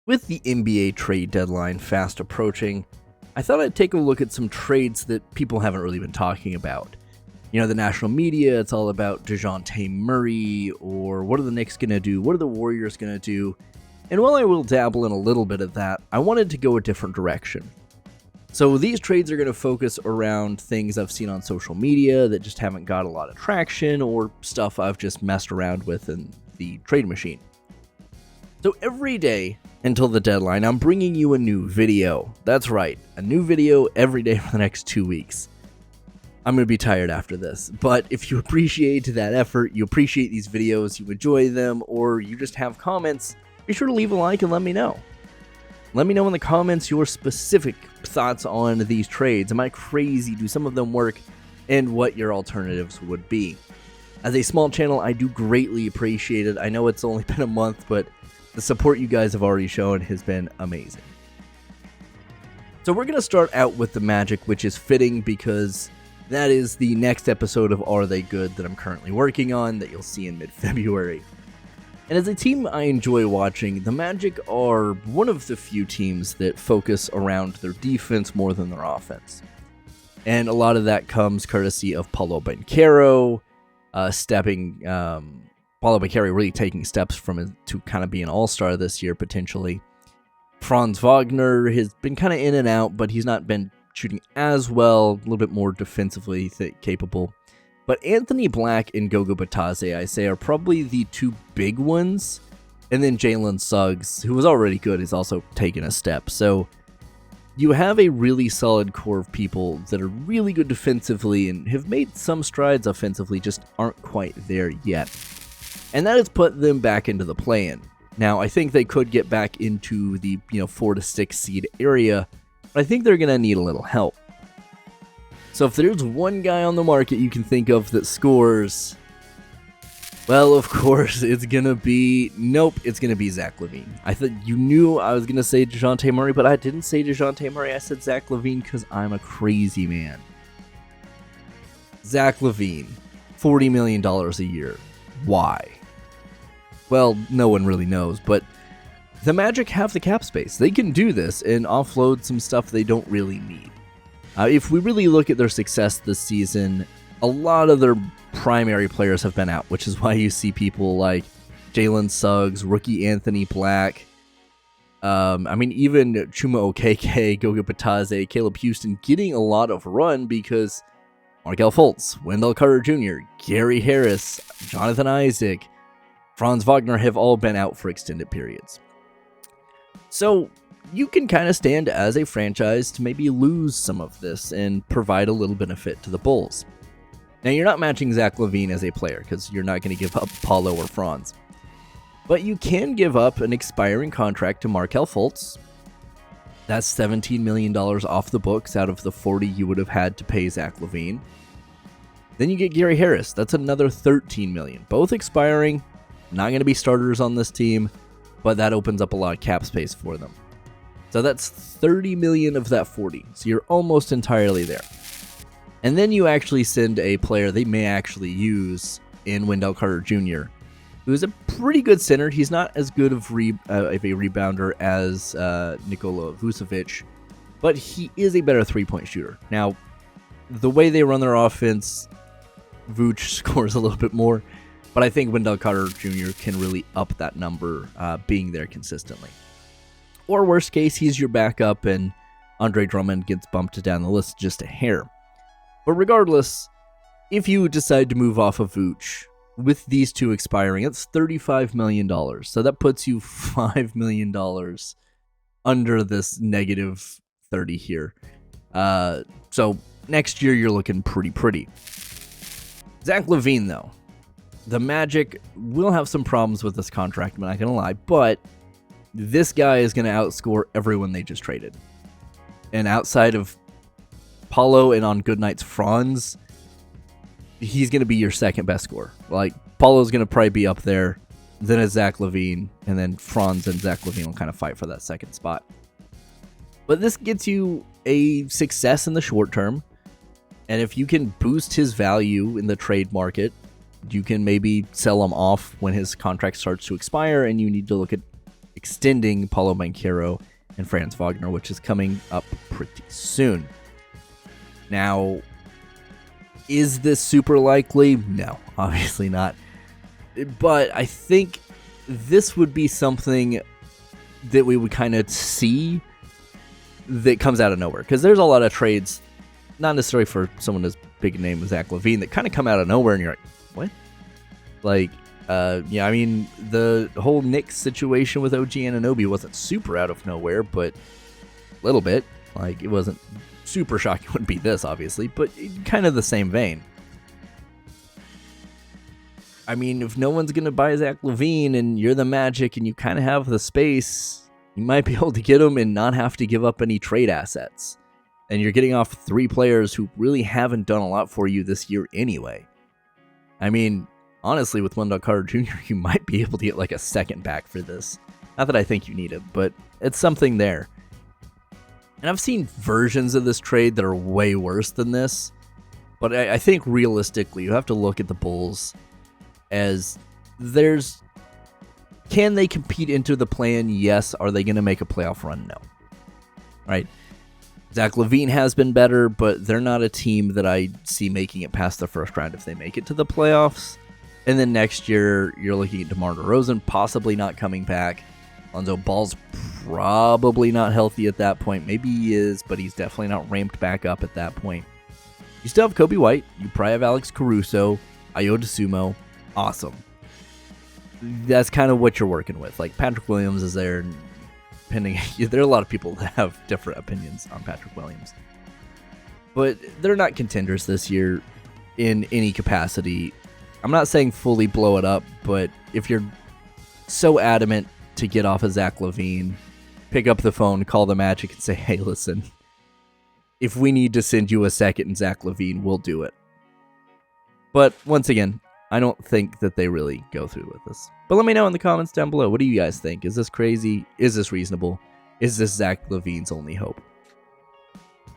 With the NBA trade deadline fast approaching, I thought I'd take a look at some trades that people haven't really been talking about. You know, the national media, it's all about DeJounte Murray, or what are the Knicks going to do? What are the Warriors going to do? And while I will dabble in a little bit of that, I wanted to go a different direction. So these trades are going to focus around things I've seen on social media that just haven't got a lot of traction, or stuff I've just messed around with in the trade machine. So every day until the deadline, I'm bringing you a new video. That's right, a new video every day for the next 2 weeks. I'm going to be tired after this, but if you appreciate that effort, you appreciate these videos, you enjoy them, or you just have comments, be sure to leave a like and let me know. Let me know in the comments your specific thoughts on these trades. Am I crazy? Do some of them work? And what your alternatives would be. As a small channel, I do greatly appreciate it. I know it's only been a month, but the support you guys have already shown has been amazing. So we're going to start out with the Magic, which is fitting because that is the next episode of Are They Good that I'm currently working on that you'll see in mid-February. And as a team I enjoy watching, the Magic are one of the few teams that focus around their defense more than their offense. And a lot of that comes courtesy of Paolo Banchero, Paolo Banchero really taking steps to kind of be an all-star this year, potentially. Franz Wagner has been kind of in and out, but he's not been shooting as well, a little bit more defensively capable. But Anthony Black and Goga Bitadze, I say, are probably the two big ones. And then Jalen Suggs, who was already good, is also taking a step. So you have a really solid core of people that are really good defensively and have made some strides offensively, just aren't quite there yet. And that has put them back into the play-in. Now, I think they could get back into the 4 to 6 seed area, but I think they're going to need a little help. So if there's one guy on the market you can think of that scores, well, of course, it's going to be Zach Lavine. I thought you knew I was going to say DeJounte Murray, but I didn't say DeJounte Murray. I said Zach Lavine because I'm a crazy man. Zach Lavine, $40 million a year. Why? Well, no one really knows, but the Magic have the cap space. They can do this and offload some stuff they don't really need. If we really look at their success this season, a lot of their primary players have been out, which is why you see people like Jalen Suggs, rookie Anthony Black, even Chuma Okeke, Goga Bitadze, Caleb Houston getting a lot of run because Markelle Fultz, Wendell Carter Jr., Gary Harris, Jonathan Isaac, Franz Wagner have all been out for extended periods. So you can kind of stand as a franchise to maybe lose some of this and provide a little benefit to the Bulls. Now, you're not matching Zach Lavine as a player because you're not going to give up Paolo or Franz. But you can give up an expiring contract to Markelle Fultz. That's $17 million off the books out of the $40 you would have had to pay Zach Lavine. Then you get Gary Harris. That's another $13 million. Both expiring. Not going to be starters on this team, but that opens up a lot of cap space for them. So that's $30 million of that $40. So you're almost entirely there. And then you actually send a player they may actually use in Wendell Carter Jr., who is a pretty good center. He's not as good of a rebounder as Nikola Vucevic, but he is a better three-point shooter. Now, the way they run their offense, Vooch scores a little bit more, but I think Wendell Carter Jr. can really up that number being there consistently. Or worst case, he's your backup and Andre Drummond gets bumped down the list just a hair. But regardless, if you decide to move off of Vooch, with these two expiring, it's $35 million. So that puts you $5 million under this negative 30 here. So next year, you're looking pretty. Zach Lavine, though. The Magic will have some problems with this contract, I'm not going to lie, but this guy is going to outscore everyone they just traded. And outside of Paolo and on good nights Franz, he's going to be your second best scorer. Like, Paulo's going to probably be up there, then it's Zach Lavine, and then Franz and Zach Lavine will kind of fight for that second spot. But this gets you a success in the short term, and if you can boost his value in the trade market, you can maybe sell him off when his contract starts to expire and you need to look at extending Paulo Banchero and Franz Wagner, which is coming up pretty soon. Now, is this super likely? No, obviously not. But I think this would be something that we would kind of see that comes out of nowhere. Because there's a lot of trades, not necessarily for someone as big a name as Zach Lavine, that kind of come out of nowhere and you're like, what? Like, yeah, I mean, the whole Knicks situation with OG Anunoby wasn't super out of nowhere, but a little bit. Like, it wasn't super shocking. It wouldn't be this, obviously, but kind of the same vein. I mean, if no one's going to buy Zach Lavine and you're the Magic and you kind of have the space, you might be able to get him and not have to give up any trade assets. And you're getting off 3 players who really haven't done a lot for you this year anyway. I mean, honestly, with Wendell Carter Jr., you might be able to get like a second back for this. Not that I think you need it, but it's something there. And I've seen versions of this trade that are way worse than this. But I think realistically, you have to look at the Bulls as can they compete into the play-in? Yes. Are they going to make a playoff run? No. Right? Zach Lavine has been better, but they're not a team that I see making it past the first round if they make it to the playoffs. And then next year, you're looking at DeMar DeRozan possibly not coming back. Lonzo Ball's probably not healthy at that point. Maybe he is, but he's definitely not ramped back up at that point. You still have Kobe White. You probably have Alex Caruso, Ayo Dosunmu. Awesome. That's kind of what you're working with. Like, Patrick Williams is there, and there are a lot of people that have different opinions on Patrick Williams. But they're not contenders this year in any capacity. I'm not saying fully blow it up, but if you're so adamant to get off of Zach Lavine, pick up the phone, call the Magic, and say, hey, listen, if we need to send you a second in Zach Lavine, we'll do it. But once again, I don't think that they really go through with this. But let me know in the comments down below. What do you guys think? Is this crazy? Is this reasonable? Is this Zach Lavine's only hope?